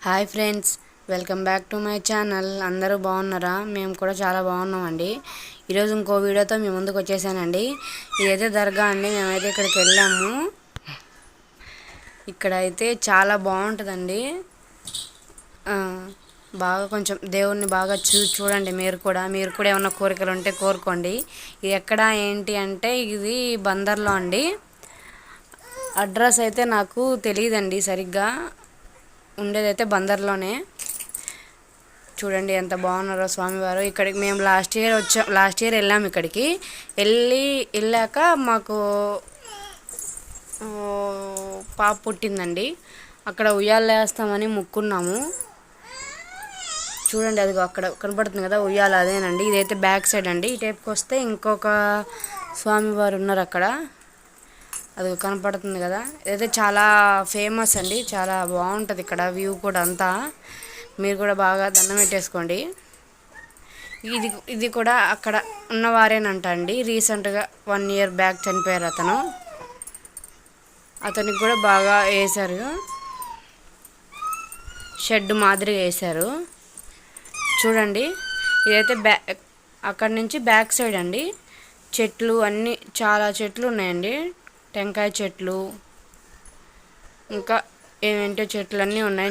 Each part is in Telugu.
Hi friends, welcome back to my channel. అందరూ బాగున్నారా? మేము కూడా చాలా బాగున్నామండి. ఈరోజు ఇంకో వీడియోతో మీ ముందుకు వచ్చేసానండి. ఇదైతే దర్గా అండి. మేమైతే ఇక్కడికి వెళ్ళాము. ఇక్కడ అయితే చాలా బాగుంటుందండి. బాగా కొంచెం దేవుణ్ణి బాగా చూడండి. మీరు కూడా ఏమన్నా కోరికలు ఉంటే కోరుకోండి. ఇది ఎక్కడ ఏంటి అంటే ఇది బందర్లో అండి. అడ్రస్ అయితే నాకు తెలియదండి సరిగ్గా. ఉండేదైతే బందర్లోనే. చూడండి ఎంత బాగున్నారో స్వామివారు. ఇక్కడికి మేము లాస్ట్ ఇయర్ వెళ్ళాము. ఇక్కడికి వెళ్ళాక మాకు పాప పుట్టిందండి. అక్కడ ఉయ్యాలు వేస్తామని మొక్కున్నాము. చూడండి అదిగో అక్కడ కనపడుతుంది కదా ఉయ్యాల, అదేనండి. ఇదైతే బ్యాక్ సైడ్ అండి. ఈ టైప్కి వస్తే ఇంకొక స్వామివారు ఉన్నారు అక్కడ, అది కనపడుతుంది కదా. ఇదైతే చాలా ఫేమస్ అండి. చాలా బాగుంటుంది ఇక్కడ వ్యూ కూడా అంతా. మీరు కూడా బాగా దండం పెట్టేసుకోండి. ఇది కూడా అక్కడ ఉన్నవారేనంట అండి. రీసెంట్గా 1 year బ్యాక్ చనిపోయారు అతనికి కూడా బాగా వేశారు. షెడ్ మాదిరిగా వేశారు. చూడండి ఇదైతే అక్కడ నుంచి బ్యాక్ సైడ్ అండి. చెట్లు అన్నీ చాలా చెట్లు ఉన్నాయండి. టెంకాయ చెట్లు, ఇంకా ఏమేంటో చెట్లు అన్నీ ఉన్నాయి.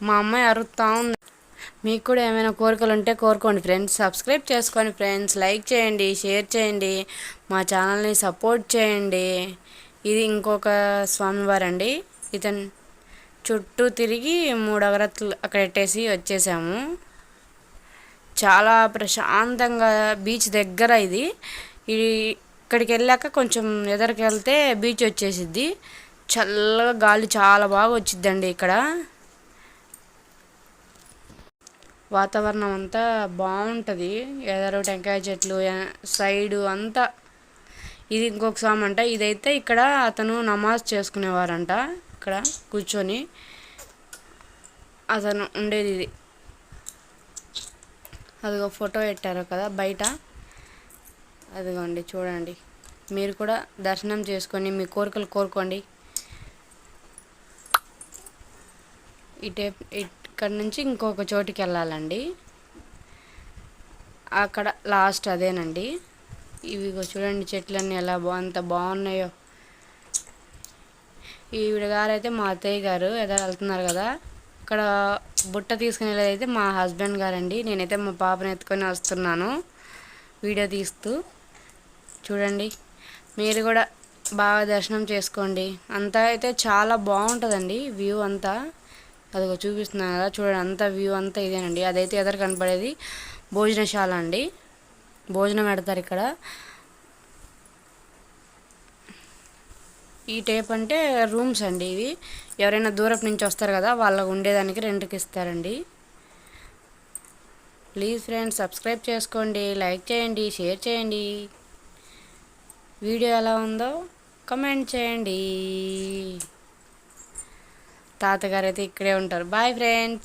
మా అమ్మాయి అరుస్తూ ఉంది. మీకు కూడా ఏమైనా కోరికలు ఉంటే కోరుకోండి ఫ్రెండ్స్. సబ్స్క్రైబ్ చేసుకోండి ఫ్రెండ్స్. లైక్ చేయండి, షేర్ చేయండి, మా ఛానల్ని సపోర్ట్ చేయండి. ఇది ఇంకొక స్వామివారండి. ఇతను చుట్టూ తిరిగి 3 అగరత్తులు అక్కడ పెట్టేసి వచ్చేసాము. చాలా ప్రశాంతంగా బీచ్ దగ్గర ఇది. ఇక్కడికి వెళ్ళాక కొంచెం ఎదరికి వెళ్తే బీచ్ వచ్చేసిద్ది. చల్లగా గాలి చాలా బాగా వచ్చిద్దండి. ఇక్కడ వాతావరణం అంతా బాగుంటుంది. ఎదరు టెంకాయ చెట్లు సైడు అంతా. ఇది ఇంకొక స్వామి అంట. ఇదైతే ఇక్కడ అతను నమాజ్ చేసుకునేవారంట. ఇక్కడ కూర్చొని అతను ఉండేది ఇది. అదిగో ఫోటో పెట్టారు కదా బయట, అదిగోండి చూడండి. మీరు కూడా దర్శనం చేసుకొని మీ కోరికలు కోరుకోండి. ఇక్కడ నుంచి ఇంకొక చోటుకి వెళ్ళాలండి. అక్కడ లాస్ట్ అదేనండి. ఇవి చూడండి చెట్లన్నీ ఎలా అంత బాగున్నాయో. ఈవిడ గారైతే మా అత్తయ్య గారు ఎదురు వెళ్తున్నారు కదా. ఇక్కడ బుట్ట తీసుకుని వెళ్ళేదైతే మా హస్బెండ్ గారండి. నేనైతే మా పాపని ఎత్తుకొని వస్తున్నాను వీడియో తీస్తూ. చూడండి మీరు కూడా బాగా దర్శనం చేసుకోండి. అంతా అయితే చాలా బాగుంటుందండి వ్యూ అంతా. అదిగో చూపిస్తున్నాను కదా చూడండి. అంతా వ్యూ అంతా ఇదేనండి. అదైతే ఎదురు కనపడేది భోజనశాల అండి. భోజనం పెడతారు ఇక్కడ. ఈ టైప్ అంటే రూమ్స్ అండి ఇవి. ఎవరైనా దూరపు నుంచి వస్తారు కదా వాళ్ళకు ఉండేదానికి రెంట్కి ఇస్తారండి. ప్లీజ్ ఫ్రెండ్స్ సబ్స్క్రైబ్ చేసుకోండి, లైక్ చేయండి, షేర్ చేయండి. వీడియో ఎలా ఉందో కమెంట్ చేయండి. తాతగారు అయితే ఇక్కడే ఉంటారు. Bye friends.